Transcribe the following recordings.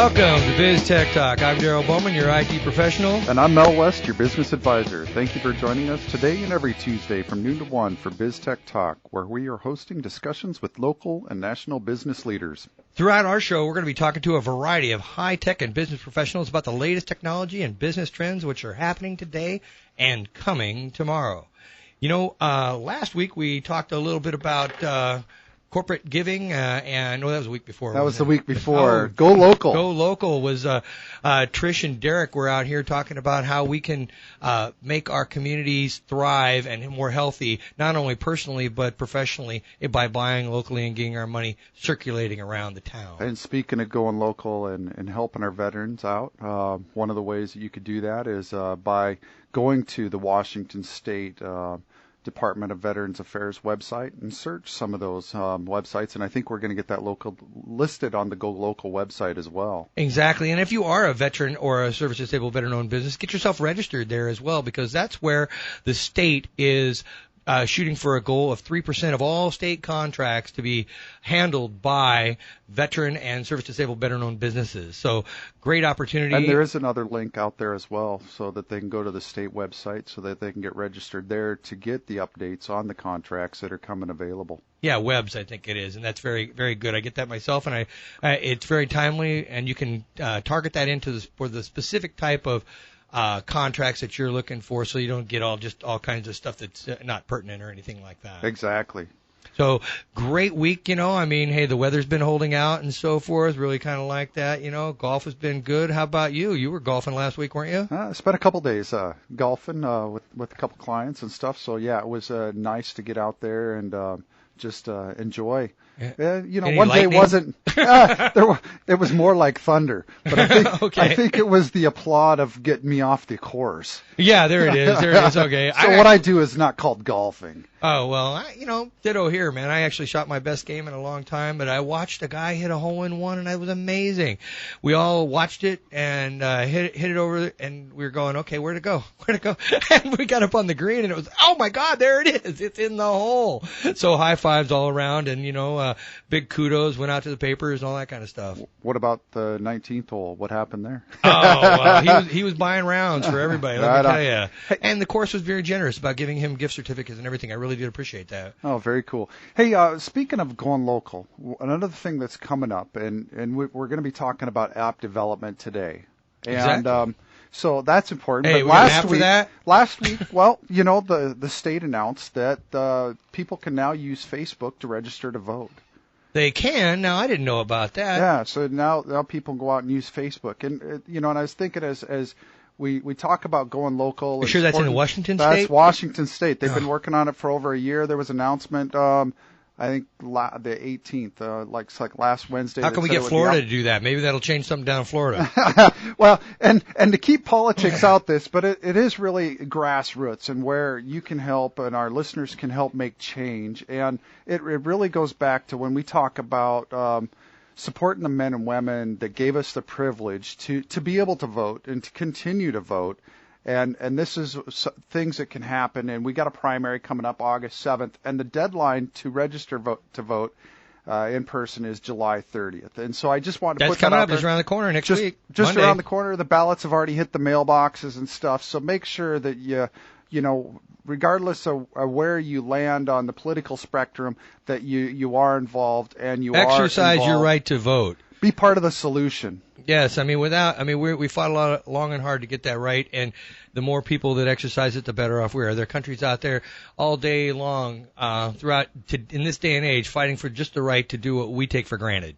Welcome to BizTechTalk. I'm Darrel, Bowman, your IT professional. And I'm Mel West, your business advisor. Thank you for joining us today and every Tuesday from noon to 1 for BizTechTalk, where we are hosting discussions with local and national business leaders. Throughout our show, we're going to be talking to a variety of high-tech and business professionals about the latest technology and business trends which are happening today and coming tomorrow. You know, last week we talked a little bit about corporate giving, and that was the week before. That was the week before. Go local. Go local was Trish and Derek were out here talking about how we can make our communities thrive and more healthy, not only personally but professionally, by buying locally and getting our money circulating around the town. And speaking of going local and helping our veterans out, one of the ways that you could do that is by going to the Washington State Department of Veterans Affairs website and search some of those websites, and I think we're going to get that local listed on the Go Local website as well. Exactly, and if you are a veteran or a service-disabled veteran-owned business, get yourself registered there as well, because that's where the state is shooting for a goal of 3% of all state contracts to be handled by veteran and service-disabled veteran-owned businesses. So great opportunity. And there is another link out there as well so that they can go to the state website so that they can get registered there to get the updates on the contracts that are coming available. Yeah, Webs, I think it is, and that's very, very good. I get that myself, and it's very timely, and you can target that into for the specific type of contracts that you're looking for, so you don't get all kinds of stuff that's not pertinent or anything like that. Exactly. So great week, you know. I mean, hey, the weather's been holding out and so forth. Really kind of like that, you know. Golf has been good. How about you? You were golfing last week, weren't you? I spent a couple days golfing with a couple clients and stuff. So yeah, it was nice to get out there and just enjoy. You know, Any one lightning? day wasn't. It was more like thunder, but I think Okay. I think it was the applaud of getting me off the course. Yeah, there it is. There it is. Okay. So what I do is not called golfing. Oh, well, ditto here, man. I actually shot my best game in a long time, but I watched a guy hit a hole-in-one, and it was amazing. We all watched it and hit it over, and we were going, okay, where'd it go? And we got up on the green, and it was, oh, my God, there it is. It's in the hole. So high fives all around, and, big kudos went out to the papers and all that kind of stuff. What about the 19th hole? What happened there? Oh, well, he was buying rounds for everybody, let me tell you. Hey. And the course was very generous about giving him gift certificates and everything. I really did appreciate that. Oh, very cool. Hey, speaking of going local, another thing that's coming up, and we're going to be talking about app development today. Exactly. And so that's important. Hey, but we got an app for that? Last week, well, the state announced that people can now use Facebook to register to vote. They can. Now, I didn't know about that. Yeah, so now people go out and use Facebook. And, and I was thinking as we talk about going local. You sure that's in Washington State? That's Washington State. They've been working on it for over a year. There was an announcement, I think the 18th, like last Wednesday. How can we get Florida to do that? Maybe that'll change something down in Florida. Well, and to keep politics out this, but it is really grassroots and where you can help and our listeners can help make change. And it really goes back to when we talk about supporting the men and women that gave us the privilege to be able to vote and to continue to vote. And this is things that can happen. And we got a primary coming up August 7th. And the deadline to register to vote in person is July 30th. And so I just wanted to put that out there. That's coming up just around the corner next week. Just Monday. around the corner. The ballots have already hit the mailboxes and stuff. So make sure that regardless of where you land on the political spectrum, that you are involved and you exercise are your right to vote. Be part of the solution. Yes, we fought long and hard to get that right, and the more people that exercise it, the better off we are. There are countries out there all day long, in this day and age, fighting for just the right to do what we take for granted.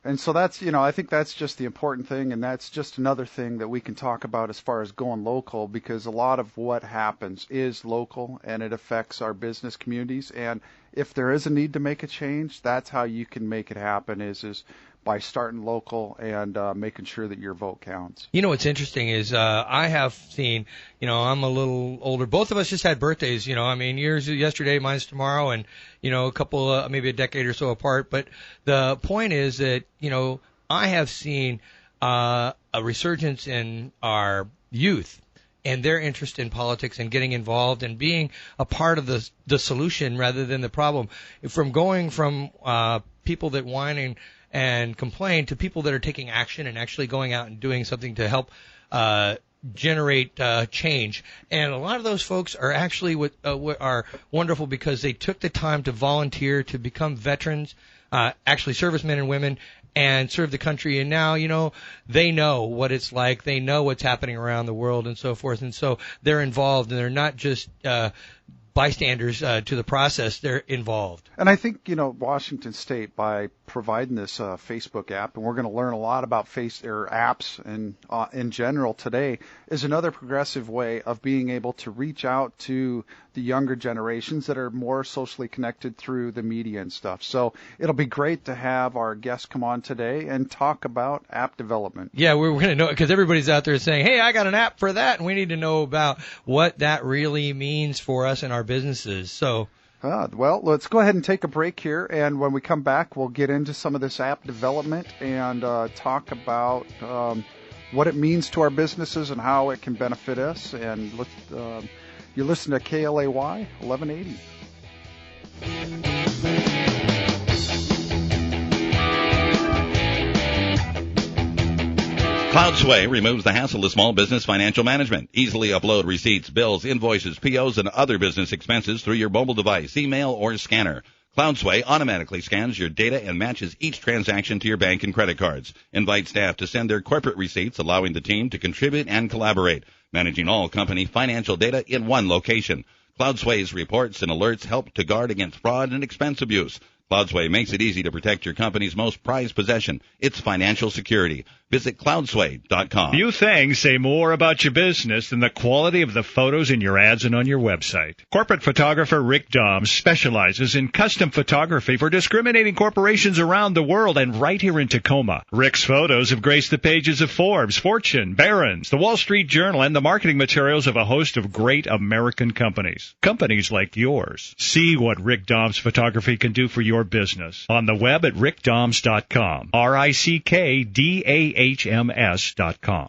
And so that's, I think that's just the important thing, and that's just another thing that we can talk about as far as going local, because a lot of what happens is local, and it affects our business communities. And if there is a need to make a change, that's how you can make it happen, is by starting local and making sure that your vote counts. You know what's interesting is I have seen, I'm a little older. Both of us just had birthdays, yours yesterday, mine's tomorrow, and, a couple, maybe a decade or so apart. But the point is that, I have seen a resurgence in our youth and their interest in politics and getting involved and being a part of the solution rather than the problem. From going from people that whine and complain to people that are taking action and actually going out and doing something to help generate change. And a lot of those folks are actually what are wonderful because they took the time to volunteer to become veterans, actually servicemen and women, and serve the country. And now, they know what it's like. They know what's happening around the world and so forth. And so they're involved, and they're not just bystanders to the process. They're involved. And I think, Washington State, by providing this Facebook app, and we're going to learn a lot about apps and in general today, is another progressive way of being able to reach out to the younger generations that are more socially connected through the media and stuff. So it'll be great to have our guests come on today and talk about app development. Yeah, we're going to know, because everybody's out there saying, hey, I got an app for that, and we need to know about what that really means for us and our businesses. So, well, let's go ahead and take a break here, and when we come back, we'll get into some of this app development and talk about what it means to our businesses and how it can benefit us. And you're listening to KLAY 1180. CloudSway removes the hassle of small business financial management. Easily upload receipts, bills, invoices, POs, and other business expenses through your mobile device, email, or scanner. CloudSway automatically scans your data and matches each transaction to your bank and credit cards. Invite staff to send their corporate receipts, allowing the team to contribute and collaborate, managing all company financial data in one location. CloudSway's reports and alerts help to guard against fraud and expense abuse. CloudSway makes it easy to protect your company's most prized possession, its financial security. Visit cloudsway.com. Few things say more about your business than the quality of the photos in your ads and on your website. Corporate photographer Rick Doms specializes in custom photography for discriminating corporations around the world and right here in Tacoma. Rick's photos have graced the pages of Forbes, Fortune, Barron's, the Wall Street Journal, and the marketing materials of a host of great American companies. Companies like yours. See what Rick Doms photography can do for your business on the web at rickdoms.com. RICKDAHMS.com.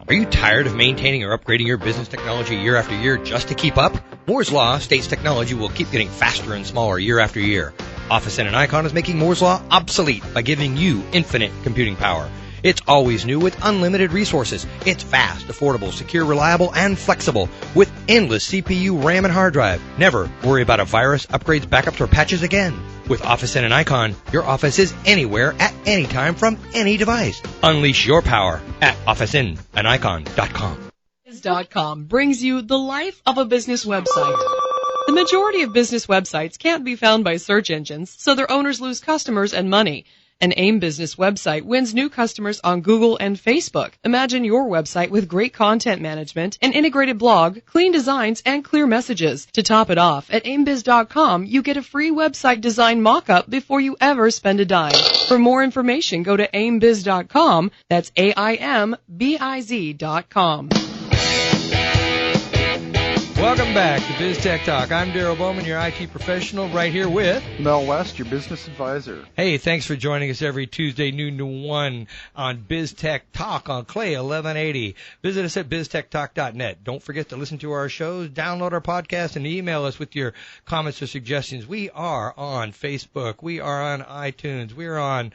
Are you tired of maintaining or upgrading your business technology year after year just to keep up? Moore's Law states technology will keep getting faster and smaller year after year. Office N and Icon is making Moore's Law obsolete by giving you infinite computing power. It's always new with unlimited resources. It's fast, affordable, secure, reliable, and flexible with endless CPU, RAM, and hard drive. Never worry about a virus, upgrades, backups, or patches again. With Office N and Icon, your office is anywhere at any time from any device. Unleash your power at OfficeNandIcon.com. BizTech.com brings you the life of a business website. The majority of business websites can't be found by search engines, so their owners lose customers and money. An AIM business website wins new customers on Google and Facebook. Imagine your website with great content management, an integrated blog, clean designs, and clear messages. To top it off, at AIMBiz.com, you get a free website design mock-up before you ever spend a dime. For more information, go to AIMBiz.com. That's AIMBIZ.com. Welcome back to BizTech Talk. I'm Darrel Bowman, your IT professional, right here with Mel West, your business advisor. Hey, thanks for joining us every Tuesday, noon to 1 on BizTech Talk on Clay 1180. Visit us at BizTechTalk.net. Don't forget to listen to our shows, download our podcast, and email us with your comments or suggestions. We are on Facebook. We are on iTunes. We're on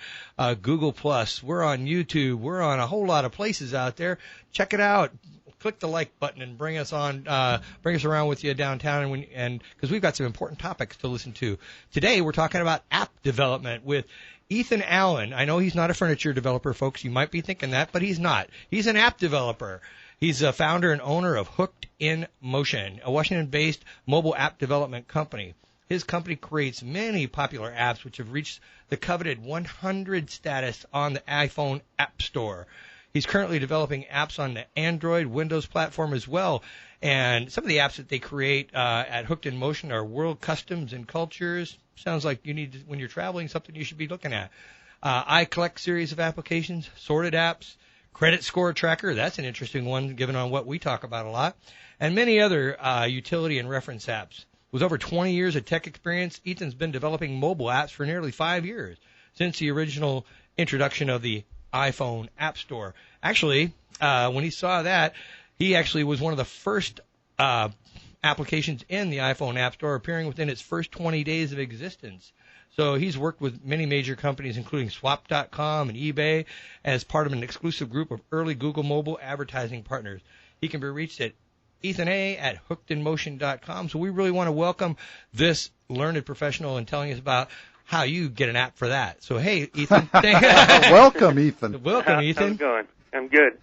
Google+. We're on YouTube. We're on a whole lot of places out there. Check it out. Click the like button and bring us around with you downtown, and because we've got some important topics to listen to. Today we're talking about app development with Ethan Allen. I know he's not a furniture developer, folks. You might be thinking that, but he's not. He's an app developer. He's a founder and owner of Hooked in Motion, a Washington-based mobile app development company. His company creates many popular apps which have reached the coveted 100 status on the iPhone App Store. He's currently developing apps on the Android, Windows platform as well. And some of the apps that they create at Hooked in Motion are world customs and cultures. Sounds like you need to, when you're traveling, something you should be looking at. iCollect series of applications, sorted apps, credit score tracker. That's an interesting one given on what we talk about a lot. And many other utility and reference apps. With over 20 years of tech experience, Ethan's been developing mobile apps for nearly 5 years since the original introduction of the iPhone App Store. Actually, when he saw that, he actually was one of the first applications in the iPhone App Store, appearing within its first 20 days of existence. So he's worked with many major companies, including Swap.com and eBay, as part of an exclusive group of early Google mobile advertising partners. He can be reached at EthanA@hookedinmotion.com. So we really want to welcome this learned professional in telling us about how you get an app for that. So, hey, Ethan. Welcome, Ethan. Welcome, Ethan. How's it going? I'm good.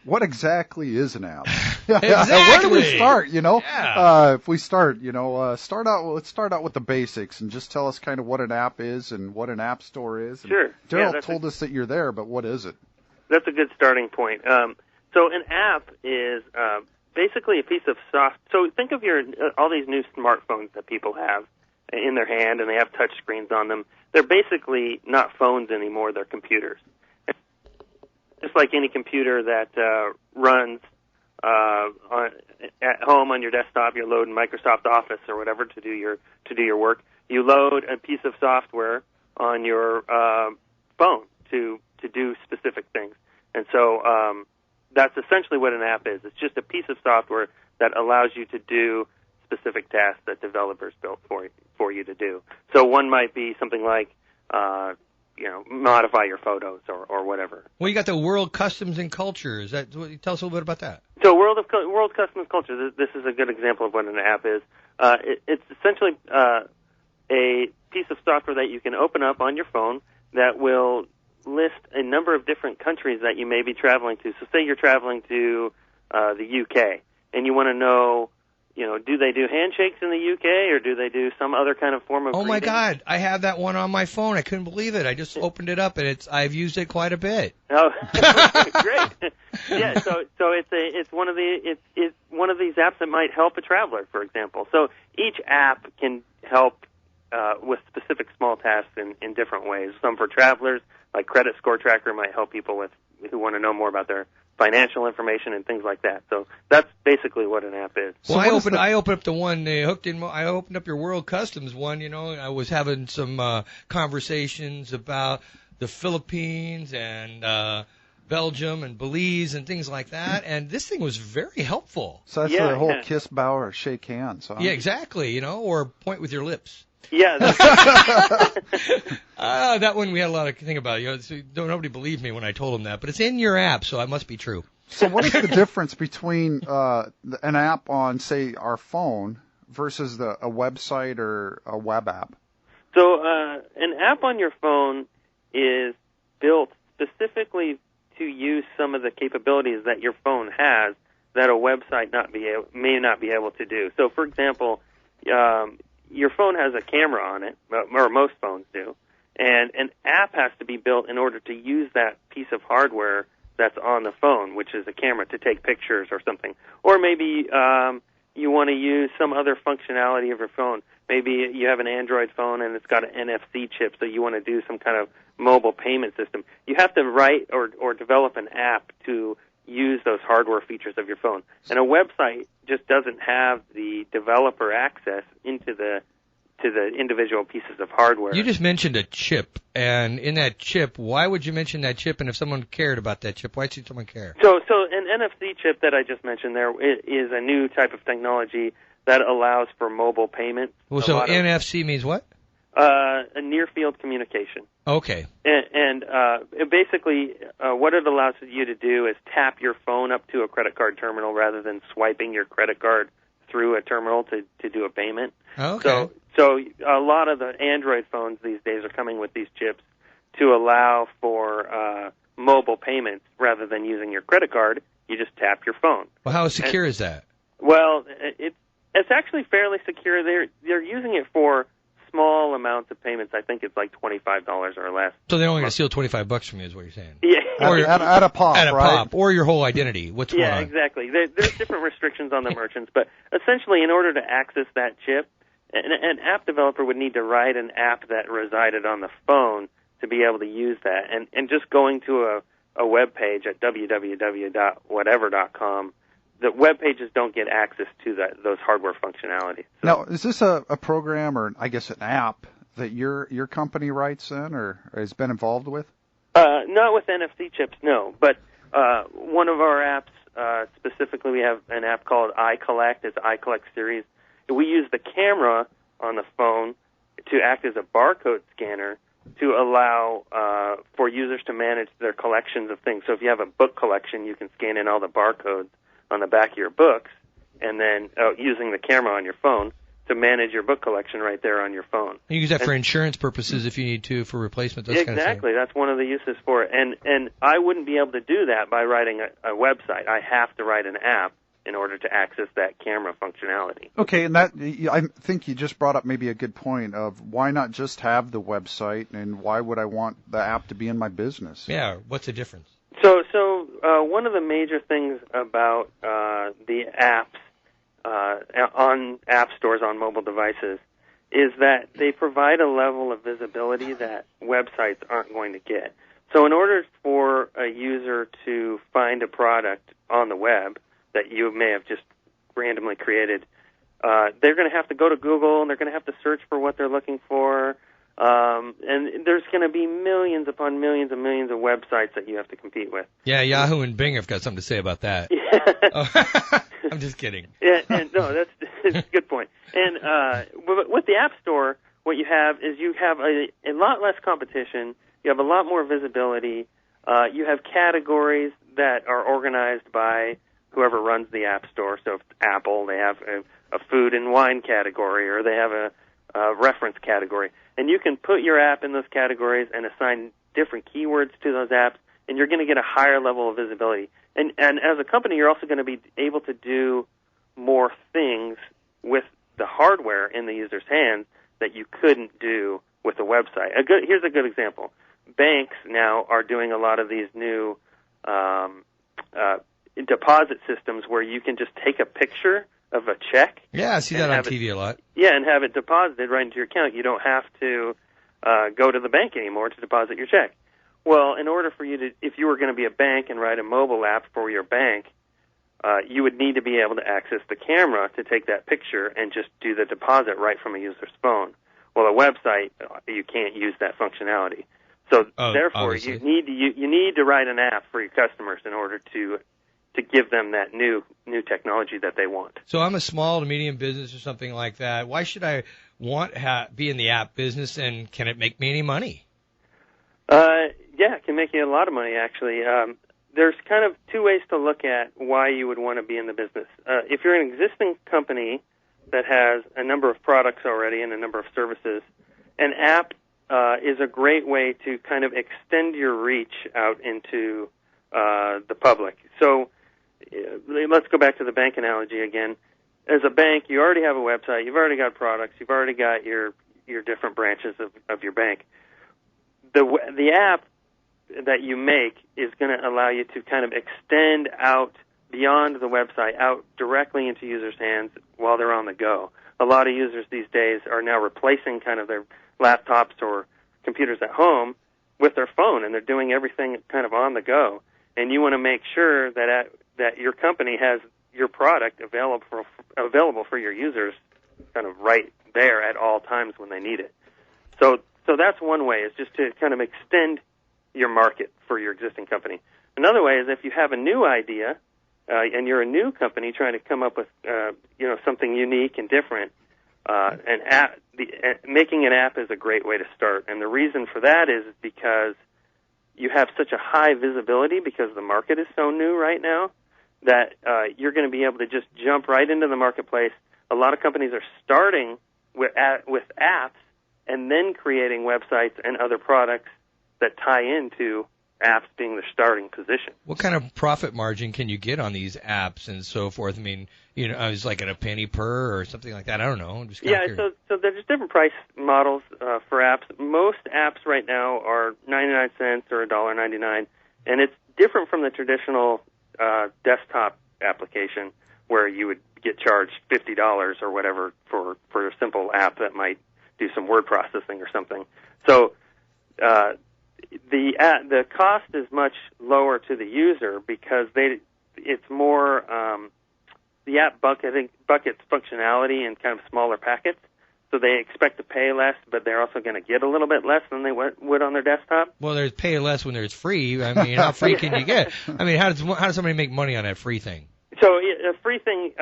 What exactly is an app? Exactly. Where do we start? Yeah. If we start, let's start out with the basics and just tell us kind of what an app is and what an app store is. And Sure. Darrel told us that you're there, but what is it? That's a good starting point. So an app is basically a piece of soft. So think of all these new smartphones that people have in their hand, and they have touch screens on them. They're basically not phones anymore; they're computers. Just like any computer that runs at home on your desktop, you're loading Microsoft Office or whatever to do your work. You load a piece of software on your phone to do specific things, and so that's essentially what an app is. It's just a piece of software that allows you to do specific tasks that developers built for you to do. So one might be something like modify your photos or whatever. Well, you got the World Customs and Culture. Tell us a little bit about that. So World Customs Culture, this is a good example of what an app is. It's essentially a piece of software that you can open up on your phone that will list a number of different countries that you may be traveling to. So say you're traveling to the UK, and you want to know, do they do handshakes in the UK, or do they do some other kind of form of Oh, my greeting? God. I have that one on my phone. I couldn't believe it. I just opened it up, and I've used it quite a bit. Oh, great! Yeah, so it's one of these apps that might help a traveler, for example. So each app can help with specific small tasks in different ways. Some for travelers, like Credit Score Tracker, might help people who want to know more about their financial information and things like that. So that's basically what an app is. Well, I opened up the one I opened up your World Customs one. I was having some conversations about the Philippines and Belgium and Belize and things like that, and this thing was very helpful. So that's the whole kiss, bow, or shake hands. Huh? Yeah, exactly. Or point with your lips. Yeah. That one we had a lot of think about. Nobody believed me when I told them that, but it's in your app, so it must be true. So what is the difference between an app on, say, our phone versus a website or a web app? So an app on your phone is built specifically to use some of the capabilities that your phone has that a website may not be able to do. So, for example, your phone has a camera on it, or most phones do, and an app has to be built in order to use that piece of hardware that's on the phone, which is a camera, to take pictures or something. Or maybe you want to use some other functionality of your phone. Maybe you have an Android phone and it's got an NFC chip, so you want to do some kind of mobile payment system. You have to write or develop an app to use those hardware features of your phone. And a website just doesn't have the developer access into the individual pieces of hardware. You just mentioned a chip, and in that chip, why would you mention that chip? And if someone cared about that chip, why should someone care? So an NFC chip that I just mentioned there is a new type of technology that allows for mobile payment. Well, so NFC means what? A near-field communication. Okay. And basically, what it allows you to do is tap your phone up to a credit card terminal rather than swiping your credit card through a terminal to do a payment. Okay. So a lot of the Android phones these days are coming with these chips to allow for mobile payments rather than using your credit card. You just tap your phone. Well, how secure is that? Well, it's actually fairly secure. They're using it for small amounts of payments. I think it's like $25 or less. So they're only going to steal $25 from you, is what you're saying? Yeah. At a pop, at a right? pop, or your whole identity. What's going on? Yeah, exactly. There's different restrictions on the merchants, but essentially, in order to access that chip, an app developer would need to write an app that resided on the phone to be able to use that. And just going to a web page at www.whatever.com, the web pages don't get access to those hardware functionalities. So, now, is this a program or, I guess, an app that your company writes in or has been involved with? Not with NFC chips, no. But one of our apps, specifically, we have an app called iCollect. It's iCollect series. We use the camera on the phone to act as a barcode scanner to allow for users to manage their collections of things. So if you have a book collection, you can scan in all the barcodes on the back of your books, and then using the camera on your phone to manage your book collection right there on your phone. You use that for insurance purposes if you need to, for replacement, those kind of things. Exactly. That's one of the uses for it. And I wouldn't be able to do that by writing a website. I have to write an app in order to access that camera functionality. Okay, and that I think you just brought up maybe a good point of why not just have the website, and why would I want the app to be in my business? Yeah, what's the difference? So one of the major things about the apps on app stores on mobile devices is that they provide a level of visibility that websites aren't going to get. So in order for a user to find a product on the web that you may have just randomly created, they're going to have to go to Google, and they're going to have to search for what they're looking for. And there's going to be millions upon millions and millions of websites that you have to compete with. Yeah, Yahoo and Bing have got something to say about that. Yeah. Oh, I'm just kidding. Yeah, and no, that's a good point. And with the App Store, what you have is you have a lot less competition. You have a lot more visibility. You have categories that are organized by whoever runs the App Store. So if it's Apple, they have a food and wine category, or they have a reference category. And you can put your app in those categories and assign different keywords to those apps, and you're going to get a higher level of visibility. And as a company, you're also going to be able to do more things with the hardware in the user's hands that you couldn't do with a website. Here's a good example. Banks now are doing a lot of these new deposit systems where you can just take a picture of a check. Yeah, I see that on TV a lot. Yeah, and have it deposited right into your account. You don't have to go to the bank anymore to deposit your check. Well, in order for you to, if you were going to be a bank and write a mobile app for your bank, you would need to be able to access the camera to take that picture and just do the deposit right from a user's phone. Well, a website, you can't use that functionality. So therefore, obviously, you need to write an app for your customers in order to give them that new technology that they want. So I'm a small to medium business or something like that. Why should I be in the app business, and can it make me any money? Yeah, it can make you a lot of money, actually. There's kind of two ways to look at why you would want to be in the business. If you're an existing company that has a number of products already and a number of services, an app is a great way to kind of extend your reach out into the public. So let's go back to the bank analogy again. As a bank, you already have a website, you've already got products, you've already got your different branches of your bank. The app that you make is going to allow you to kind of extend out beyond the website, out directly into users' hands while they're on the go. A lot of users these days are now replacing kind of their laptops or computers at home with their phone, and they're doing everything kind of on the go. And you want to make sure that your company has your product available for your users kind of right there at all times when they need it. So that's one way, is just to kind of extend your market for your existing company. Another way is if you have a new idea and you're a new company trying to come up with something unique and different, making an app is a great way to start. And the reason for that is because you have such a high visibility because the market is so new right now that you're going to be able to just jump right into the marketplace. A lot of companies are starting with apps and then creating websites and other products that tie into apps being the starting position. What kind of profit margin can you get on these apps and so forth? I mean, I was like at a penny per or something like that. I don't know. I'm just so there's different price models for apps. Most apps right now are 99 cents or $1.99, and it's different from the traditional desktop application where you would get charged $50 or whatever for a simple app that might do some word processing or something. So the cost is much lower to the user because it's more the app buckets functionality in kind of smaller packets, so they expect to pay less, but they're also going to get a little bit less than they would on their desktop. Well, there's pay less when there's free. I mean, how free can you get? I mean, how does somebody make money on that free thing? So a free thing,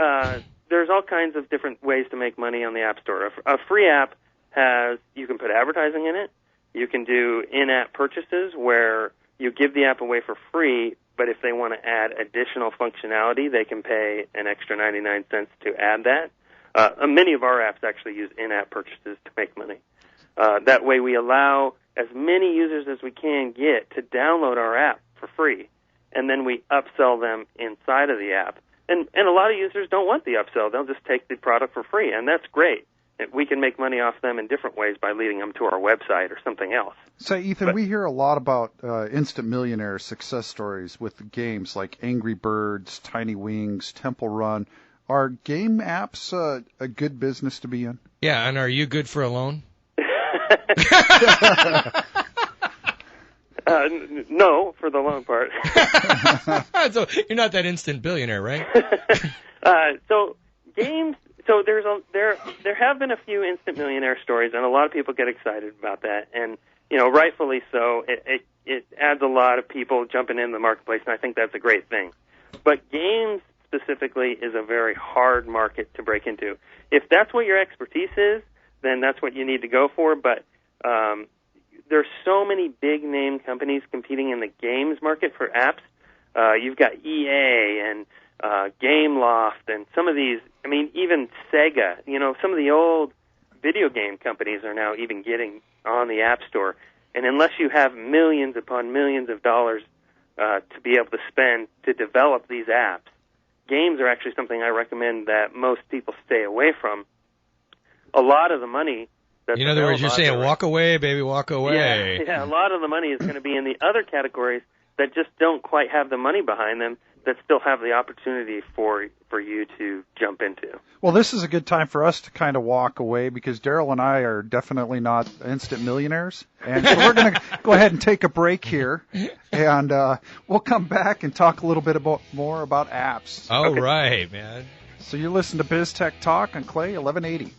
there's all kinds of different ways to make money on the App Store. A free app you can put advertising in it. You can do in-app purchases where you give the app away for free, but if they want to add additional functionality, they can pay an extra 99 cents to add that. Many of our apps actually use in-app purchases to make money. That way we allow as many users as we can get to download our app for free, and then we upsell them inside of the app. And a lot of users don't want the upsell. They'll just take the product for free, and that's great. We can make money off them in different ways by leading them to our website or something else. So, Ethan, we hear a lot about instant millionaire success stories with games like Angry Birds, Tiny Wings, Temple Run. Are game apps a good business to be in? Yeah, and are you good for a loan? No, for the loan part. So you're not that instant billionaire, right? So games. So there have been a few instant millionaire stories, and a lot of people get excited about that, and rightfully so. It adds a lot of people jumping in the marketplace, and I think that's a great thing. But games specifically is a very hard market to break into. If that's what your expertise is, then that's what you need to go for. But there's so many big name companies competing in the games market for apps. You've got EA and Gameloft and some of these. I mean, even Sega. Some of the old video game companies are now even getting on the App Store. And unless you have millions upon millions of dollars to be able to spend to develop these apps, games are actually something I recommend that most people stay away from. A lot of the money that's in other words, you're saying walk away, baby, walk away. Yeah, a lot of the money is going to be in the other categories that just don't quite have the money behind them, that still have the opportunity for you to jump into. Well, this is a good time for us to kind of walk away because Darrel and I are definitely not instant millionaires. And so we're going to go ahead and take a break here, and we'll come back and talk a little bit more about apps. All right, man. So you're listening to BizTech Talk on Clay 1180.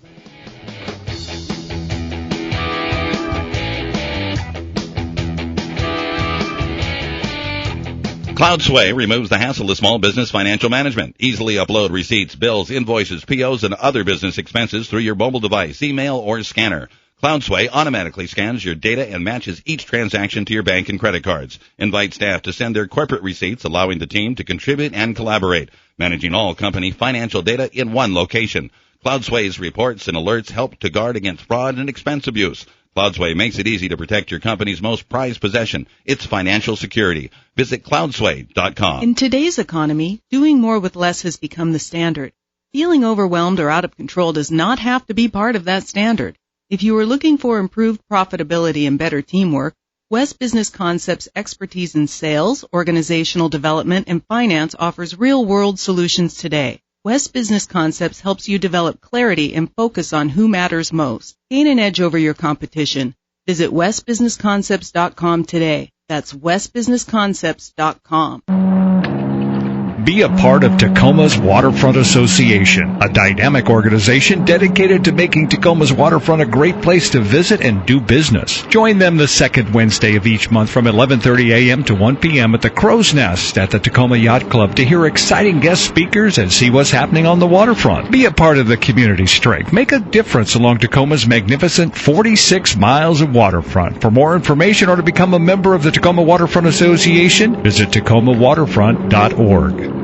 CloudSway removes the hassle of small business financial management. Easily upload receipts, bills, invoices, POs, and other business expenses through your mobile device, email, or scanner. CloudSway automatically scans your data and matches each transaction to your bank and credit cards. Invite staff to send their corporate receipts, allowing the team to contribute and collaborate, managing all company financial data in one location. CloudSway's reports and alerts help to guard against fraud and expense abuse. CloudSway makes it easy to protect your company's most prized possession, its financial security. Visit cloudsway.com. In today's economy, doing more with less has become the standard. Feeling overwhelmed or out of control does not have to be part of that standard. If you are looking for improved profitability and better teamwork, West Business Concepts' expertise in sales, organizational development, and finance offers real-world solutions today. West Business Concepts helps you develop clarity and focus on who matters most. Gain an edge over your competition. Visit westbusinessconcepts.com today. That's westbusinessconcepts.com. Be a part of Tacoma's Waterfront Association, a dynamic organization dedicated to making Tacoma's waterfront a great place to visit and do business. Join them the second Wednesday of each month from 11:30 a.m. to 1 p.m. at the Crow's Nest at the Tacoma Yacht Club to hear exciting guest speakers and see what's happening on the waterfront. Be a part of the community strength. Make a difference along Tacoma's magnificent 46 miles of waterfront. For more information or to become a member of the Tacoma Waterfront Association, visit tacomawaterfront.org.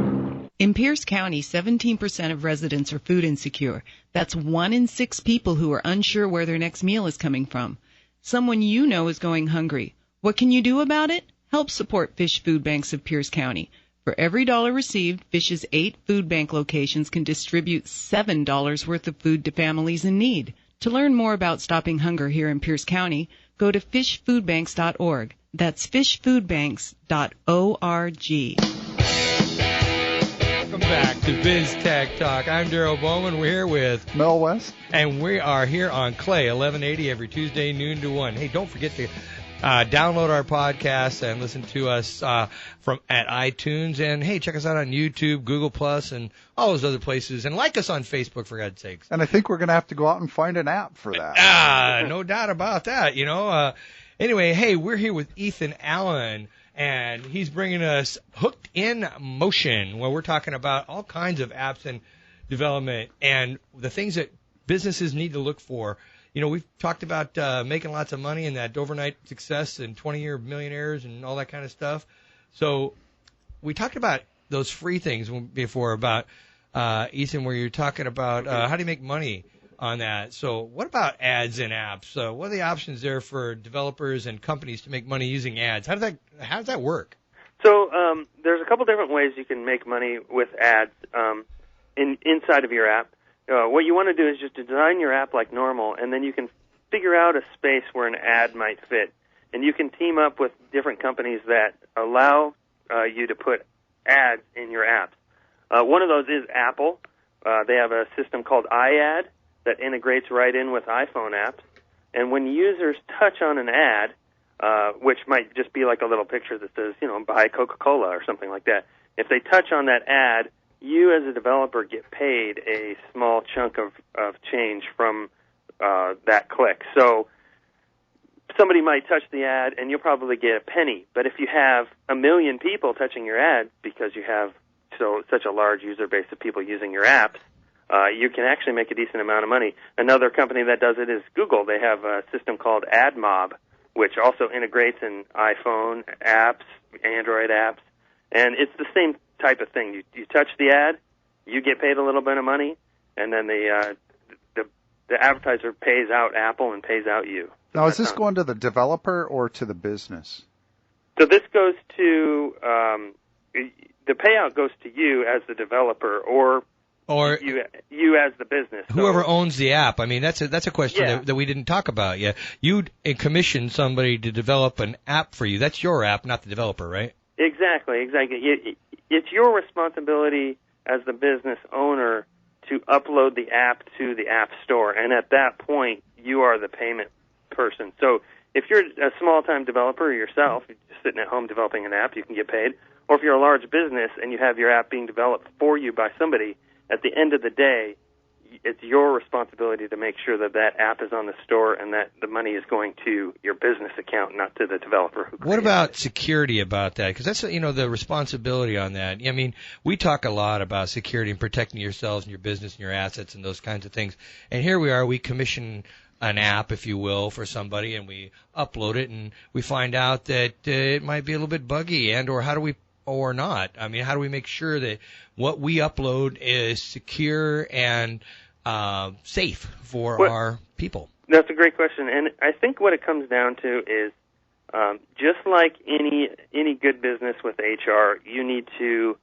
In Pierce County, 17% of residents are food insecure. That's 1 in 6 people who are unsure where their next meal is coming from. Someone you know is going hungry. What can you do about it? Help support Fish Food Banks of Pierce County. For every $1 received, Fish's 8 food bank locations can distribute $7 worth of food to families in need. To learn more about stopping hunger here in Pierce County, go to fishfoodbanks.org. That's fishfoodbanks.org. Welcome back to BizTech Talk. I'm Darrel Bowman. We're here with Mel West. And we are here on Clay 1180 every Tuesday, noon to 1. Hey, don't forget to download our podcast and listen to us at iTunes. And, hey, check us out on YouTube, Google Plus, and all those other places. And like us on Facebook, for God's sakes. And I think we're going to have to go out and find an app for that. No doubt about that. Anyway, hey, we're here with Ethan Allen. And he's bringing us Hooked in Motion, where we're talking about all kinds of apps and development and the things that businesses need to look for we've talked about making lots of money and that overnight success and 20-year millionaires and all that kind of stuff. So we talked about those free things before about, Ethan, where you're talking about how do you make money on that. So what about ads and apps? What are the options there for developers and companies to make money using ads? How does that work? So there's a couple different ways you can make money with ads inside of your app. What you want to do is just design your app like normal, and then you can figure out a space where an ad might fit. And you can team up with different companies that allow you to put ads in your apps. One of those is Apple. They have a system called iAd that integrates right in with iPhone apps. And when users touch on an ad, which might just be like a little picture that says, buy Coca-Cola or something like that, if they touch on that ad, you as a developer get paid a small chunk of change from that click. So somebody might touch the ad and you'll probably get a penny. But if you have 1 million people touching your ad because you have such a large user base of people using your apps, you can actually make a decent amount of money. Another company that does it is Google. They have a system called AdMob, which also integrates in iPhone apps, Android apps, and it's the same type of thing. You touch the ad, you get paid a little bit of money, and then the advertiser pays out Apple and pays out you. Now, is this going to the developer or to the business? So this goes to the payout goes to you as the developer, or you as the business. Whoever owns the app. I mean, that's a question that we didn't talk about yet. You'd commission somebody to develop an app for you. That's your app, not the developer, right? Exactly. It's your responsibility as the business owner to upload the app to the App Store, and at that point, you are the payment person. So if you're a small-time developer yourself, you're just sitting at home developing an app, you can get paid. Or if you're a large business and you have your app being developed for you by somebody, at the end of the day, it's your responsibility to make sure that that app is on the store and that the money is going to your business account, not to the developer. What about security about that? Because that's the responsibility on that. I mean, we talk a lot about security and protecting yourselves and your business and your assets and those kinds of things. And here we are, we commission an app, if you will, for somebody, and we upload it, and we find out that it might be a little bit buggy, and or how do we or not? I mean, how do we make sure that what we upload is secure and safe for our people? That's a great question, and I think what it comes down to is just like any good business with HR, you need to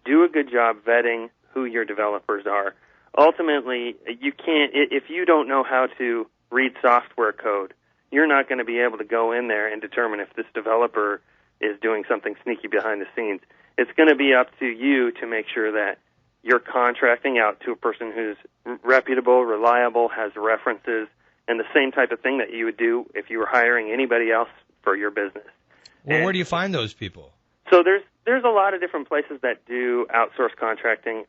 do a good job vetting who your developers are. Ultimately, you can't, if you don't know how to read software code, you're not going to be able to go in there and determine if this developer is doing something sneaky behind the scenes. It's going to be up to you to make sure that you're contracting out to a person who's reputable, reliable, has references, and the same type of thing that you would do if you were hiring anybody else for your business. Well, where do you find those people? So there's a lot of different places that do outsource contracting.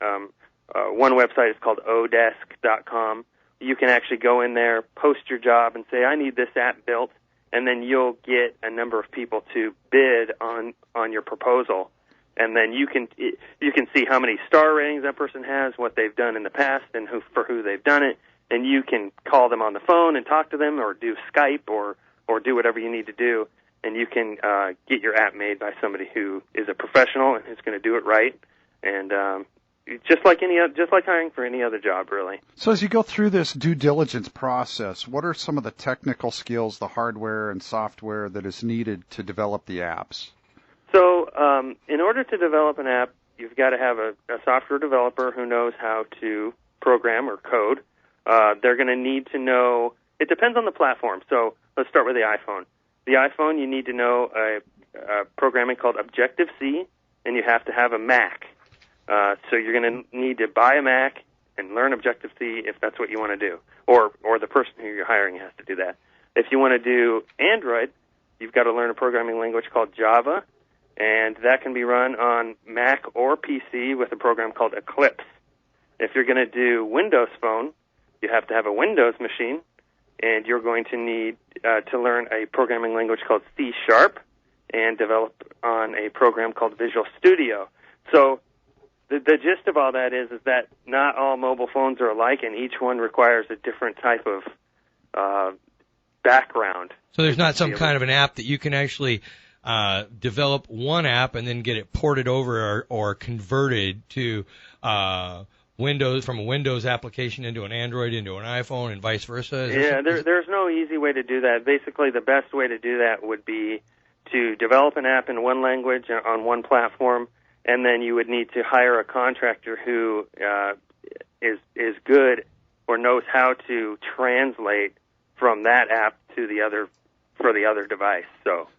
One website is called odesk.com. You can actually go in there, post your job, and say, I need this app built, and then you'll get a number of people to bid on your proposal. And then you can see how many star ratings that person has, what they've done in the past, and for who they've done it. And you can call them on the phone and talk to them, or do Skype, or do whatever you need to do. And you can get your app made by somebody who is a professional and who's going to do it right. And just like hiring for any other job, really. So as you go through this due diligence process, what are some of the technical skills, the hardware and software that is needed to develop the apps? So in order to develop an app, you've got to have a software developer who knows how to program or code. They're going to need to know, it depends on the platform. So let's start with the iPhone. The iPhone, you need to know a programming called Objective-C, and you have to have a Mac. So you're going to need to buy a Mac and learn Objective-C if that's what you want to do, or the person who you're hiring has to do that. If you want to do Android, you've got to learn a programming language called Java, and that can be run on Mac or PC with a program called Eclipse. If you're going to do Windows Phone, you have to have a Windows machine, and you're going to need to learn a programming language called C# and develop on a program called Visual Studio. So the gist of all that is that not all mobile phones are alike, and each one requires a different type of background. So there's not some kind of an app that you can actually develop one app and then get it ported over or converted to Windows, from a Windows application into an Android, into an iPhone, and vice versa? There's no easy way to do that. Basically, the best way to do that would be to develop an app in one language on one platform, and then you would need to hire a contractor who is good or knows how to translate from that app to the other for the other device.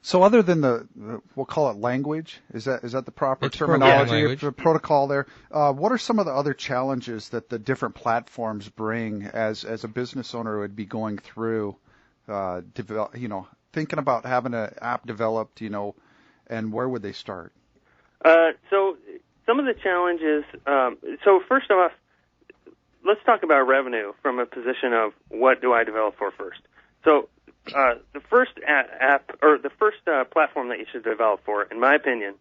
So other than the we'll call it language, is that the proper terminology? The protocol there. What are some of the other challenges that the different platforms bring as a business owner would be going through, thinking about having an app developed, and where would they start? So some of the challenges. So first off, let's talk about revenue from a position of what do I develop for first. So the first app or the first platform that you should develop for, in my opinion,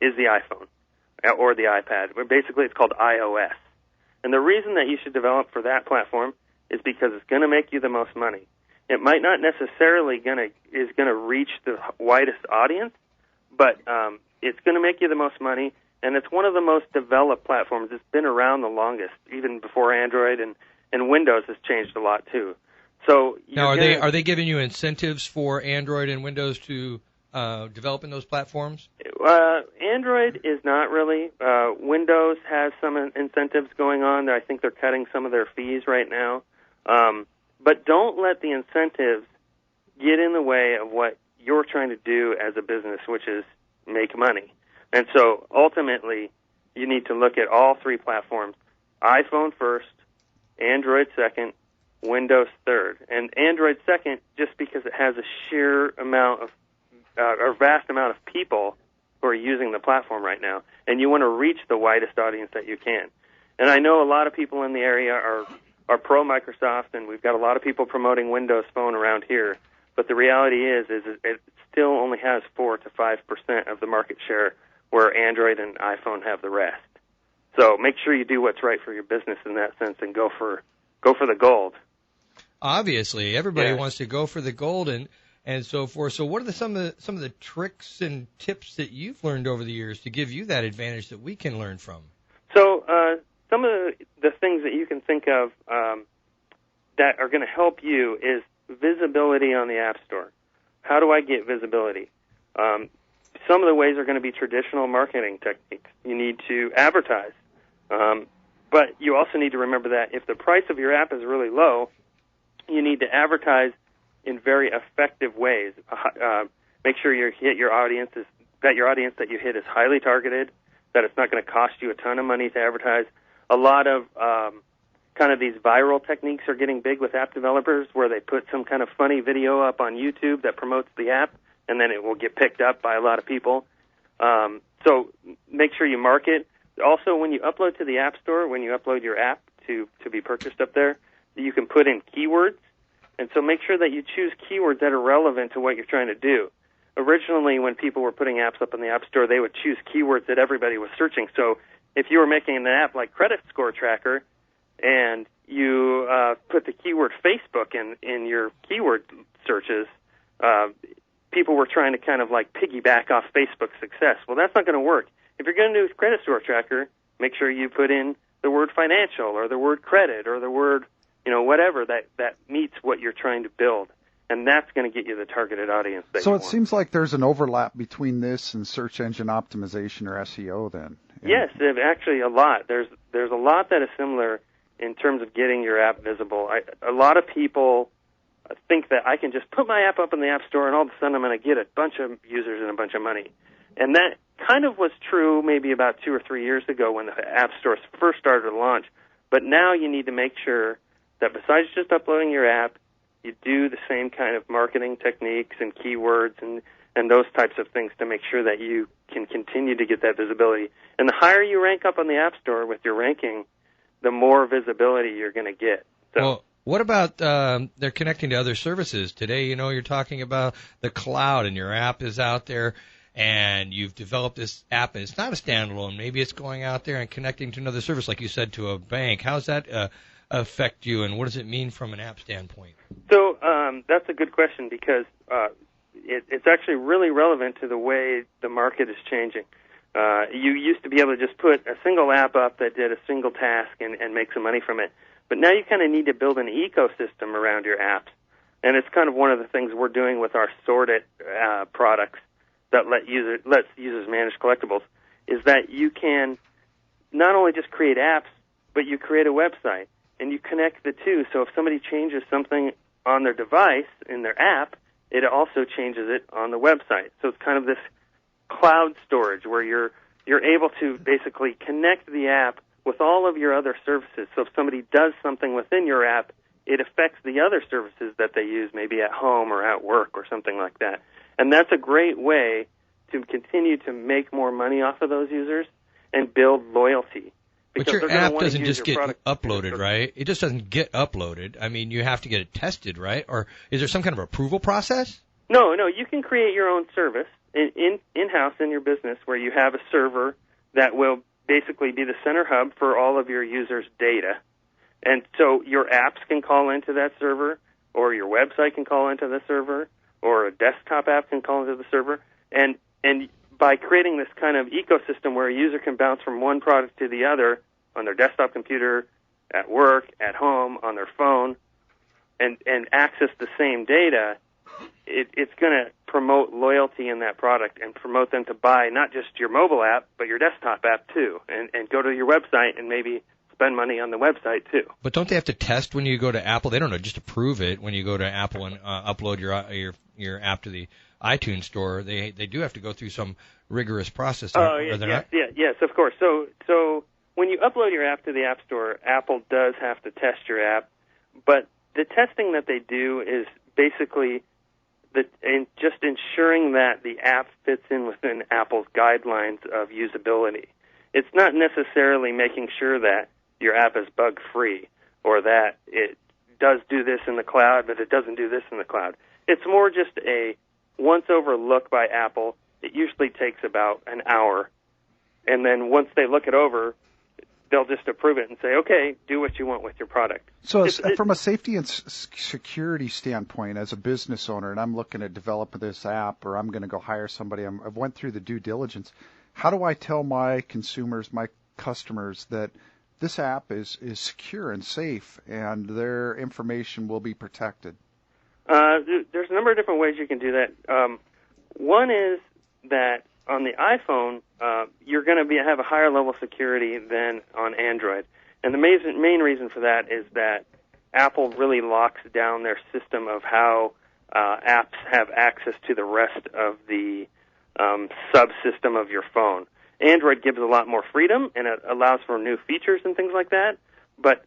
is the iPhone or the iPad. Basically, it's called iOS. And the reason that you should develop for that platform is because it's going to make you the most money. It might not necessarily is going to reach the widest audience, but it's going to make you the most money, and it's one of the most developed platforms. It's been around the longest, even before Android, and Windows has changed a lot too. So now, are they giving you incentives for Android and Windows to develop in those platforms? Android is not really. Windows has some incentives going on. I think they're cutting some of their fees right now. But don't let the incentives get in the way of what you're trying to do as a business, which is make money. And so ultimately, you need to look at all three platforms: iPhone first, Android second, Windows third. And Android second just because it has a sheer amount of or vast amount of people who are using the platform right now, and you want to reach the widest audience that you can. And I know a lot of people in the area are pro Microsoft, and we've got a lot of people promoting Windows Phone around here. But the reality is it still only has 4 to 5% of the market share, where Android and iPhone have the rest. So make sure you do what's right for your business in that sense, and go for the gold. Obviously, everybody wants to go for the gold and so forth. So what are some of the tricks and tips that you've learned over the years to give you that advantage that we can learn from? So some of the things that you can think of that are going to help you is visibility on the App Store. How do I get visibility? Some of the ways are going to be traditional marketing techniques. You need to advertise. But you also need to remember that if the price of your app is really low, you need to advertise in very effective ways. Make sure you hit your audience, that your audience that you hit is highly targeted, that it's not going to cost you a ton of money to advertise. A lot of kind of these viral techniques are getting big with app developers, where they put some kind of funny video up on YouTube that promotes the app, and then it will get picked up by a lot of people. So make sure you market. Also, when you upload to the App Store, when you upload your app to be purchased up there, you can put in keywords. And so make sure that you choose keywords that are relevant to what you're trying to do. Originally, when people were putting apps up in the App Store, they would choose keywords that everybody was searching. So if you were making an app like Credit Score Tracker and you put the keyword Facebook in your keyword searches, people were trying to kind of like piggyback off Facebook's success. Well, that's not going to work. If you're going to do Credit Score Tracker, make sure you put in the word financial or the word credit or the word, whatever that meets what you're trying to build. And that's going to get you the targeted audience that you want. So it seems like there's an overlap between this and search engine optimization or SEO then. Yes, actually a lot. There's a lot that is similar in terms of getting your app visible. A lot of people think that I can just put my app up in the App Store and all of a sudden I'm going to get a bunch of users and a bunch of money. And that kind of was true maybe about 2 or 3 years ago when the App Store first started to launch. But now you need to make sure that besides just uploading your app, you do the same kind of marketing techniques and keywords and those types of things to make sure that you can continue to get that visibility. And the higher you rank up on the App Store with your ranking, the more visibility you're going to get. So, well, what about they're connecting to other services? Today, you're talking about the cloud, and your app is out there, and you've developed this app, and it's not a standalone. Maybe it's going out there and connecting to another service, like you said, to a bank. How's that affect you, and what does it mean from an app standpoint? So that's a good question because it's actually really relevant to the way the market is changing. You used to be able to just put a single app up that did a single task and make some money from it. But now you kind of need to build an ecosystem around your apps. And it's kind of one of the things we're doing with our sorted products that lets users manage collectibles, is that you can not only just create apps, but you create a website, and you connect the two. So if somebody changes something on their device, in their app, it also changes it on the website. So it's kind of this cloud storage where you're able to basically connect the app with all of your other services. So if somebody does something within your app, it affects the other services that they use, maybe at home or at work or something like that. And that's a great way to continue to make more money off of those users and build loyalty. But your app doesn't just get uploaded, right? It just doesn't get uploaded. I mean, you have to get it tested, right? Or is there some kind of approval process? No. You can create your own service in-house in your business where you have a server that will basically be the center hub for all of your users' data. And so your apps can call into that server, or your website can call into the server, or a desktop app can call into the server. And by creating this kind of ecosystem where a user can bounce from one product to the other on their desktop computer, at work, at home, on their phone, and access the same data, it's going to promote loyalty in that product and promote them to buy not just your mobile app, but your desktop app too, and go to your website and maybe spend money on the website too. But don't they have to test when you go to Apple? They don't know, just approve it when you go to Apple and upload your app to the iTunes store. They do have to go through some rigorous process. Yes, of course. So when you upload your app to the App Store, Apple does have to test your app, but the testing that they do is basically just ensuring that the app fits in within Apple's guidelines of usability. It's not necessarily making sure that your app is bug-free or that it does do this in the cloud, but it doesn't do this in the cloud. It's more just a once-over look by Apple. It usually takes about an hour. And then once they look it over, they'll just approve it and say, okay, do what you want with your product. So from a safety and security standpoint, as a business owner, and I'm looking at developing this app, or I'm going to go hire somebody, I've went through the due diligence. How do I tell my consumers, my customers, that this app is secure and safe and their information will be protected? There's a number of different ways you can do that. One is that on the iPhone, you're going to have a higher level of security than on Android. And the main reason for that is that Apple really locks down their system of how apps have access to the rest of the subsystem of your phone. Android gives a lot more freedom, and it allows for new features and things like that, but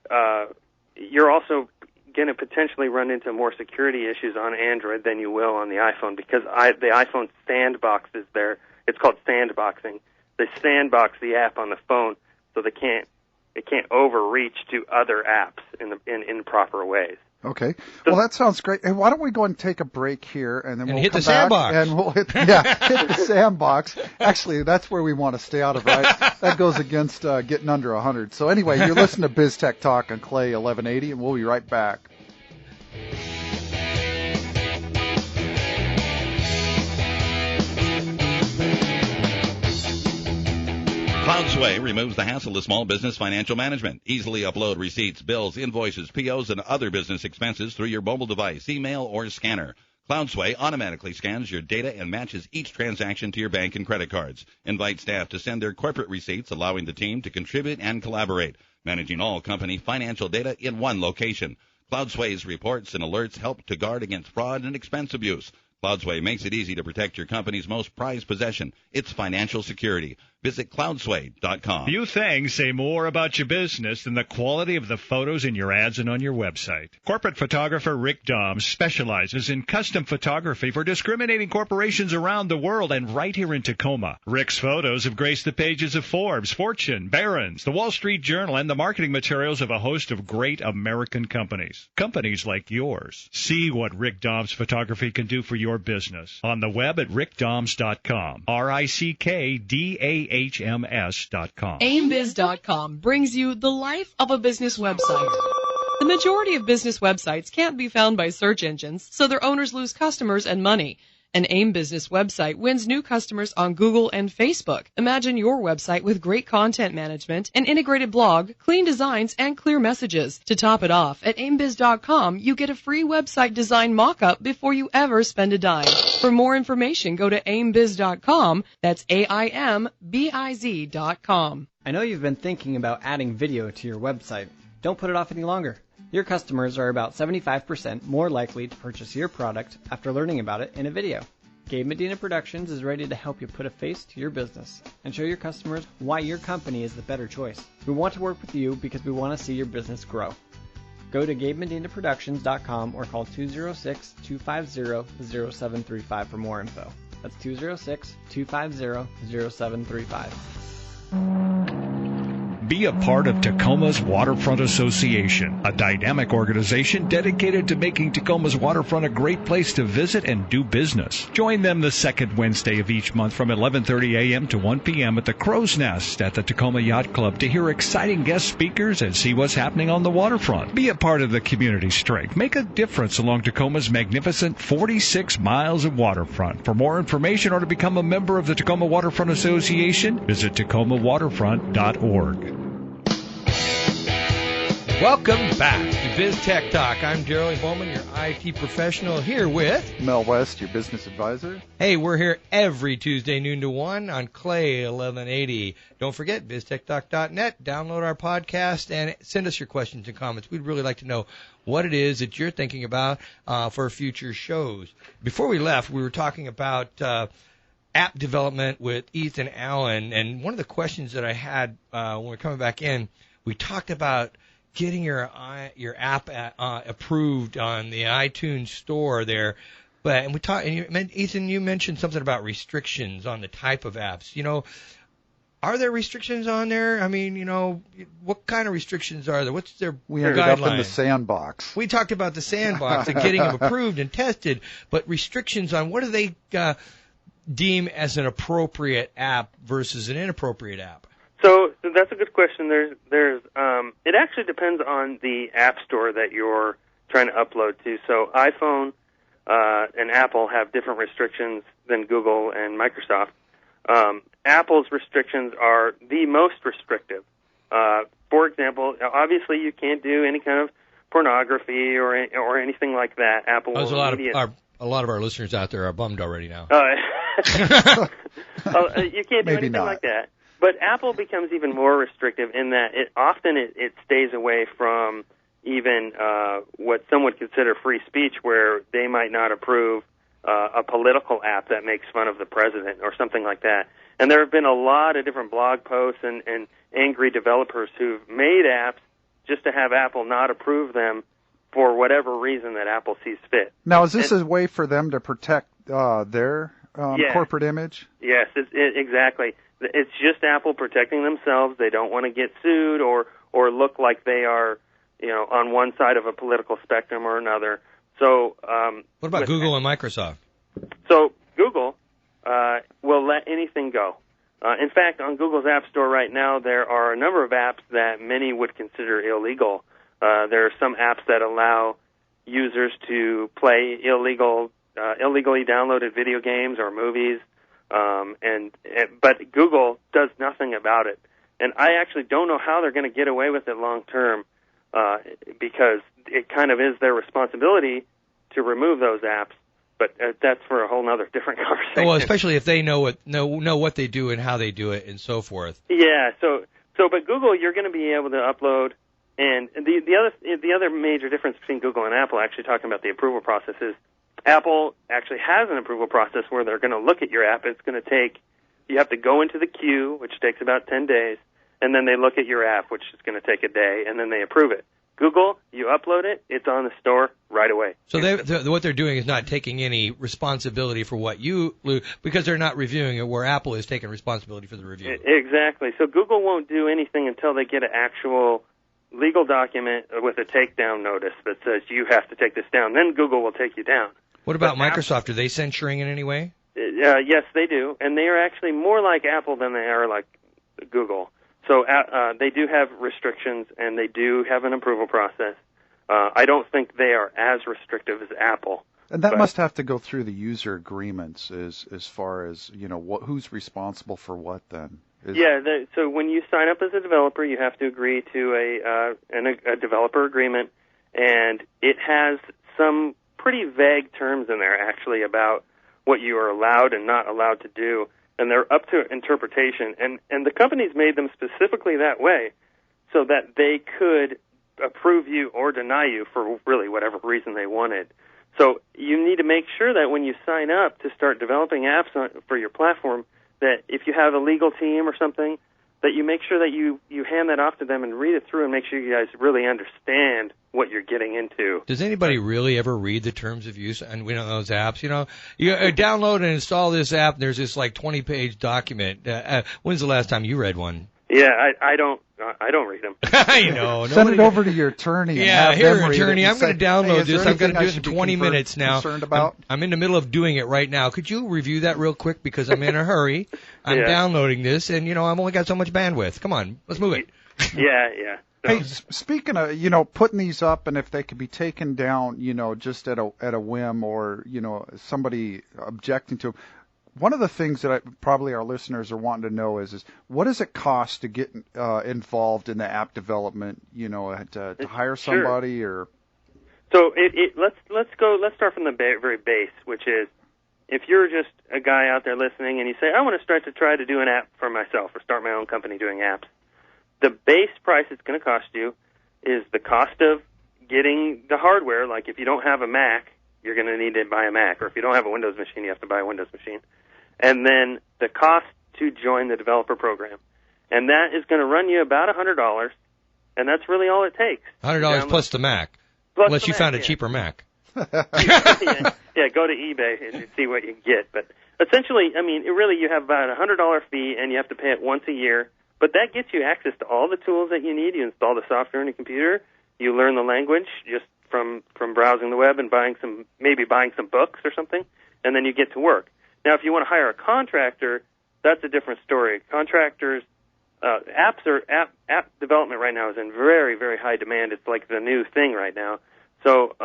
you're also going to potentially run into more security issues on Android than you will on the iPhone because the iPhone sandbox is there. It's called sandboxing. They sandbox the app on the phone so it can't overreach to other apps in proper ways. Okay. Well, that sounds great. Hey, why don't we go and take a break here, and then we'll hit come the back sandbox. And we'll hit the sandbox. Actually, that's where we want to stay out of, right? That goes against getting under 100. So anyway, you're listening to BizTech Talk on Clay 1180, and we'll be right back. CloudSway removes the hassle of small business financial management. Easily upload receipts, bills, invoices, POs, and other business expenses through your mobile device, email, or scanner. CloudSway automatically scans your data and matches each transaction to your bank and credit cards. Invite staff to send their corporate receipts, allowing the team to contribute and collaborate, managing all company financial data in one location. CloudSway's reports and alerts help to guard against fraud and expense abuse. CloudSway makes it easy to protect your company's most prized possession, its financial security. Visit cloudsway.com. Few things say more about your business than the quality of the photos in your ads and on your website. Corporate photographer Rick Doms specializes in custom photography for discriminating corporations around the world and right here in Tacoma. Rick's photos have graced the pages of Forbes, Fortune, Barron's, the Wall Street Journal, and the marketing materials of a host of great American companies. Companies like yours. See what Rick Doms photography can do for your business on the web at rickdoms.com. RICKDAHMS.com. AimBiz.com brings you the life of a business website. The majority of business websites can't be found by search engines, so their owners lose customers and money. An AIM business website wins new customers on Google and Facebook. Imagine your website with great content management, an integrated blog, clean designs, and clear messages. To top it off, at aimbiz.com, you get a free website design mock-up before you ever spend a dime. For more information, go to aimbiz.com. That's AIMBIZ.com. I know you've been thinking about adding video to your website. Don't put it off any longer. Your customers are about 75% more likely to purchase your product after learning about it in a video. Gabe Medina Productions is ready to help you put a face to your business and show your customers why your company is the better choice. We want to work with you because we want to see your business grow. Go to GabeMedinaProductions.com or call 206-250-0735 for more info. That's 206-250-0735. Be a part of Tacoma's Waterfront Association, a dynamic organization dedicated to making Tacoma's waterfront a great place to visit and do business. Join them the second Wednesday of each month from 11:30 a.m. to 1 p.m. at the Crow's Nest at the Tacoma Yacht Club to hear exciting guest speakers and see what's happening on the waterfront. Be a part of the community strength. Make a difference along Tacoma's magnificent 46 miles of waterfront. For more information or to become a member of the Tacoma Waterfront Association, visit tacomawaterfront.org. Welcome back to BizTechTalk. I'm Darrel Bowman, your IT professional, here with Mel West, your business advisor. Hey, we're here every Tuesday, noon to 1 on Clay 1180. Don't forget, BizTechTalk.net. Download our podcast and send us your questions and comments. We'd really like to know what it is that you're thinking about for future shows. Before we left, we were talking about app development with Ethan Allen, and one of the questions that I had when we're coming back in, we talked about getting your app approved on the iTunes store there, and Ethan, you mentioned something about restrictions on the type of apps. You know, are there restrictions on there? I mean, you know, what kind of restrictions are there? What's their We ended guideline? up in the sandbox. We talked about the sandbox and getting them approved and tested, but restrictions on what do they deem as an appropriate app versus an inappropriate app? So that's a good question. It actually depends on the app store that you're trying to upload to. So iPhone and Apple have different restrictions than Google and Microsoft. Apple's restrictions are the most restrictive. For example, obviously you can't do any kind of pornography or anything like that. Apple There's will a lot of our listeners out there are bummed already now. You can't do anything like that. But Apple becomes even more restrictive in that it stays away from even what some would consider free speech, where they might not approve a political app that makes fun of the president or something like that. And there have been a lot of different blog posts and angry developers who've made apps just to have Apple not approve them for whatever reason that Apple sees fit. Now, is this a way for them to protect their corporate image? Yes, exactly. It's just Apple protecting themselves. They don't want to get sued or look like they are, on one side of a political spectrum or another. So, what about Google and Microsoft? So Google will let anything go. In fact, on Google's App Store right now, there are a number of apps that many would consider illegal. There are some apps that allow users to play illegally downloaded video games or movies. But Google does nothing about it, and I actually don't know how they're going to get away with it long term, because it kind of is their responsibility to remove those apps. But that's for a whole other different conversation. Well, especially if they know what they do and how they do it and so forth. Yeah. But Google, you're going to be able to upload, and the other major difference between Google and Apple, actually talking about the approval process, is Apple actually has an approval process where they're going to look at your app. You have to go into the queue, which takes about 10 days, and then they look at your app, which is going to take a day, and then they approve it. Google, you upload it, it's on the store right away. So what they're doing is not taking any responsibility for what you lose, because they're not reviewing it, where Apple is taking responsibility for the review. Exactly. So Google won't do anything until they get an actual legal document with a takedown notice that says you have to take this down. Then Google will take you down. What about Microsoft? Are they censuring in any way? Yes, they do, and they are actually more like Apple than they are like Google. So they do have restrictions, and they do have an approval process. I don't think they are as restrictive as Apple. And that must have to go through the user agreements as far as, who's responsible for what then? So when you sign up as a developer, you have to agree to a developer agreement, and it has some pretty vague terms in there, actually, about what you are allowed and not allowed to do, and they're up to interpretation. And the companies made them specifically that way so that they could approve you or deny you for really whatever reason they wanted. So you need to make sure that when you sign up to start developing apps for your platform, that if you have a legal team or something, that you make sure that you hand that off to them and read it through and make sure you guys really understand what you're getting into. Does anybody really ever read the terms of use on those apps? You download and install this app, and there's this 20-page document. When's the last time you read one? Yeah, I don't read them. Send it over to your attorney. Yeah, here, attorney, I'm going to download this. I'm going to do it in 20 minutes now. About? I'm in the middle of doing it right now. Could you review that real quick because I'm in a hurry? I'm downloading this, and I've only got so much bandwidth. Come on, let's move it. Yeah. Hey, speaking of, putting these up, and if they could be taken down, just at a whim, or somebody objecting to them. One of the things that probably our listeners are wanting to know is what does it cost to get involved in the app development? To hire somebody or. So let's start from the very base, which is if you're just a guy out there listening and you say I want to try to do an app for myself or start my own company doing apps, the base price it's going to cost you is the cost of getting the hardware. Like if you don't have a Mac, you're going to need to buy a Mac, or if you don't have a Windows machine, you have to buy a Windows machine. And then the cost to join the developer program. And that is going to run you about $100, and that's really all it takes. $100 plus the Mac, unless you found a cheaper Mac. Go to eBay and see what you can get. But essentially, you have about a $100 fee, and you have to pay it once a year. But that gets you access to all the tools that you need. You install the software on your computer. You learn the language just from browsing the web and buying some books or something, and then you get to work. Now, if you want to hire a contractor, that's a different story. Contractors, app development right now is in very, very high demand. It's like the new thing right now. So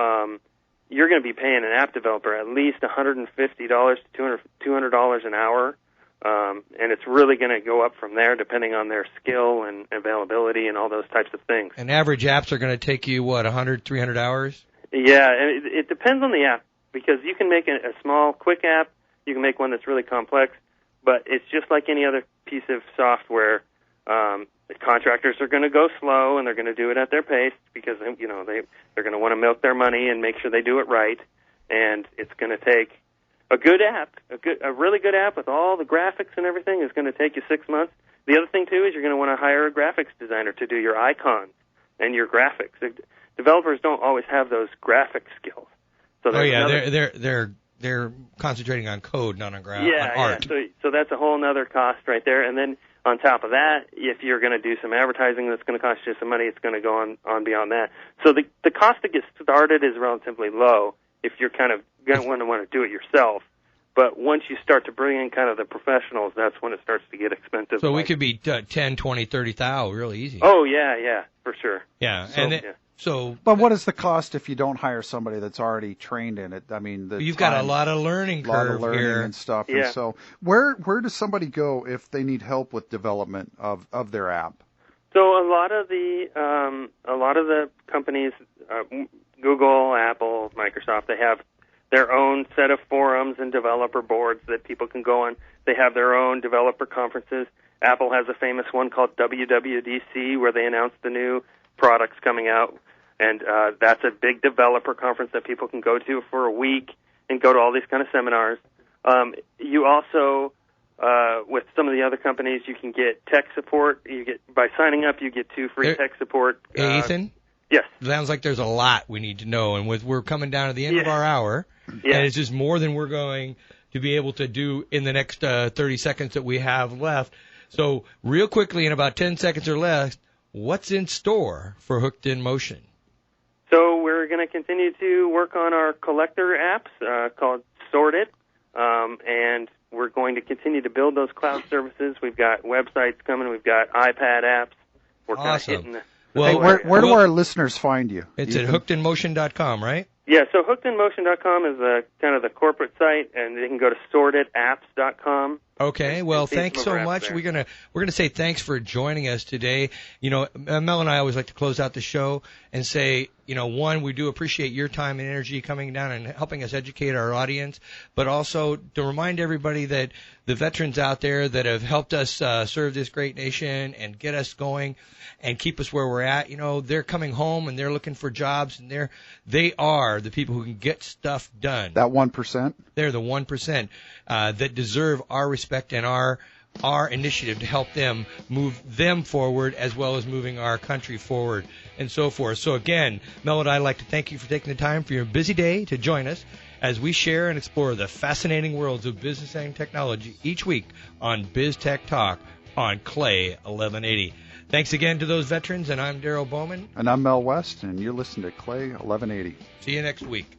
you're going to be paying an app developer at least $150 to $200 an hour, and it's really going to go up from there depending on their skill and availability and all those types of things. And average apps are going to take you, 100, 300 hours? Yeah, and it depends on the app, because you can make a small, quick app. You can make one that's really complex, but it's just like any other piece of software. Contractors are going to go slow, and they're going to do it at their pace because they're going to want to milk their money and make sure they do it right. And it's going to take a good app, a really good app with all the graphics and everything is going to take you 6 months. The other thing too is you're going to want to hire a graphics designer to do your icons and your graphics. Developers don't always have those graphic skills. So they're concentrating on code, not on art. Yeah. So that's a whole other cost right there. And then on top of that, if you're going to do some advertising that's going to cost you some money, it's going to go on beyond that. So the cost to get started is relatively low if you're kind of going to want to do it yourself. But once you start to bring in kind of the professionals, that's when it starts to get expensive. So we could be 10, 20, 30,000 really easy. Oh, yeah, for sure. Yeah. But what is the cost if you don't hire somebody that's already trained in it? You've got a lot of learning curve here and stuff. Yeah. And so where does somebody go if they need help with development of their app? So a lot of the companies, Google, Apple, Microsoft, they have their own set of forums and developer boards that people can go on. They have their own developer conferences. Apple has a famous one called WWDC where they announce the new products coming out. And that's a big developer conference that people can go to for a week and go to all these kind of seminars. You also, with some of the other companies, you can get tech support. By signing up, you get 2 free tech support. Hey, Ethan? Yes. Sounds like there's a lot we need to know, and we're coming down to the end of our hour, and it's just more than we're going to be able to do in the next 30 seconds that we have left. So real quickly, in about 10 seconds or less, what's in store for Hooked in Motion? So we're going to continue to work on our collector apps called Sorted, and we're going to continue to build those cloud services. We've got websites coming. We've got iPad apps. We're kind of hitting Well, Hey, where do our listeners find you? It's at hookedinmotion.com, right? Yeah, so hookedinmotion.com is kind of the corporate site, and they can go to sortedapps.com. Okay, well, see thanks some of so our much. apps We're gonna say thanks for joining us today. You know, Mel and I always like to close out the show and say, you know, one, we do appreciate your time and energy coming down and helping us educate our audience, but also to remind everybody that the veterans out there that have helped us serve this great nation and get us going and keep us where we're at, you know, they're coming home and they're looking for jobs, and they are the people who can get stuff done. That 1%? They're the 1% that deserve our respect and our initiative to help them move them forward, as well as moving our country forward and so forth. So again, Mel and I'd like to thank you for taking the time for your busy day to join us as we share and explore the fascinating worlds of business and technology each week on BizTechTalk on Clay 1180. Thanks again to those veterans, and I'm Darrel Bowman. And I'm Mel West, and you're listening to Clay 1180. See you next week.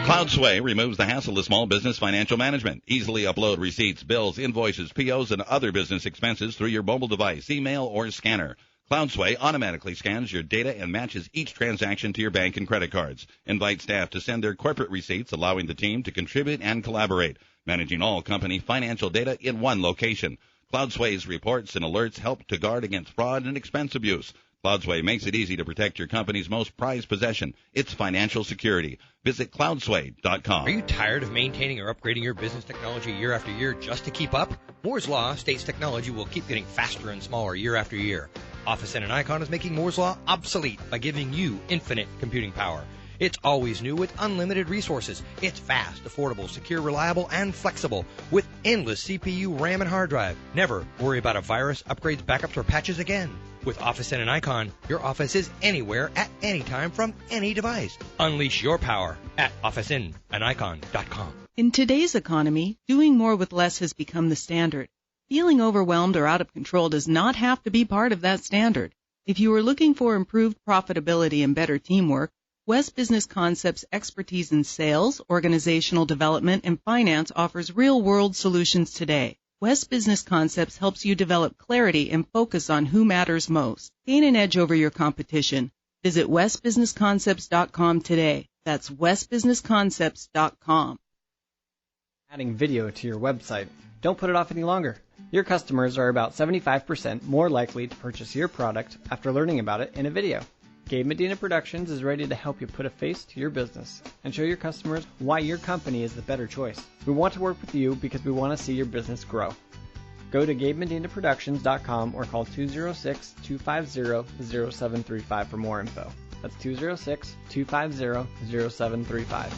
CloudSway removes the hassle of small business financial management. Easily upload receipts, bills, invoices, POs, and other business expenses through your mobile device, email, or scanner. CloudSway automatically scans your data and matches each transaction to your bank and credit cards. Invite staff to send their corporate receipts, allowing the team to contribute and collaborate, managing all company financial data in one location. CloudSway's reports and alerts help to guard against fraud and expense abuse. CloudSway makes it easy to protect your company's most prized possession, its financial security. Visit cloudsway.com. Are you tired of maintaining or upgrading your business technology year after year just to keep up? Moore's Law states technology will keep getting faster and smaller year after year. Office N and Icon is making Moore's Law obsolete by giving you infinite computing power. It's always new with unlimited resources. It's fast, affordable, secure, reliable, and flexible with endless CPU, RAM, and hard drive. Never worry about a virus, upgrades, backups, or patches again. With Office N and Icon, your office is anywhere at any time from any device. Unleash your power at OfficeNandIcon.com. In today's economy, doing more with less has become the standard. Feeling overwhelmed or out of control does not have to be part of that standard. If you are looking for improved profitability and better teamwork, West Business Concepts' expertise in sales, organizational development, and finance offers real-world solutions today. West Business Concepts helps you develop clarity and focus on who matters most. Gain an edge over your competition. Visit westbusinessconcepts.com today. That's westbusinessconcepts.com. Adding video to your website. Don't put it off any longer. Your customers are about 75% more likely to purchase your product after learning about it in a video. Gabe Medina Productions is ready to help you put a face to your business and show your customers why your company is the better choice. We want to work with you because we want to see your business grow. Go to GabeMedinaProductions.com or call 206-250-0735 for more info. That's 206-250-0735.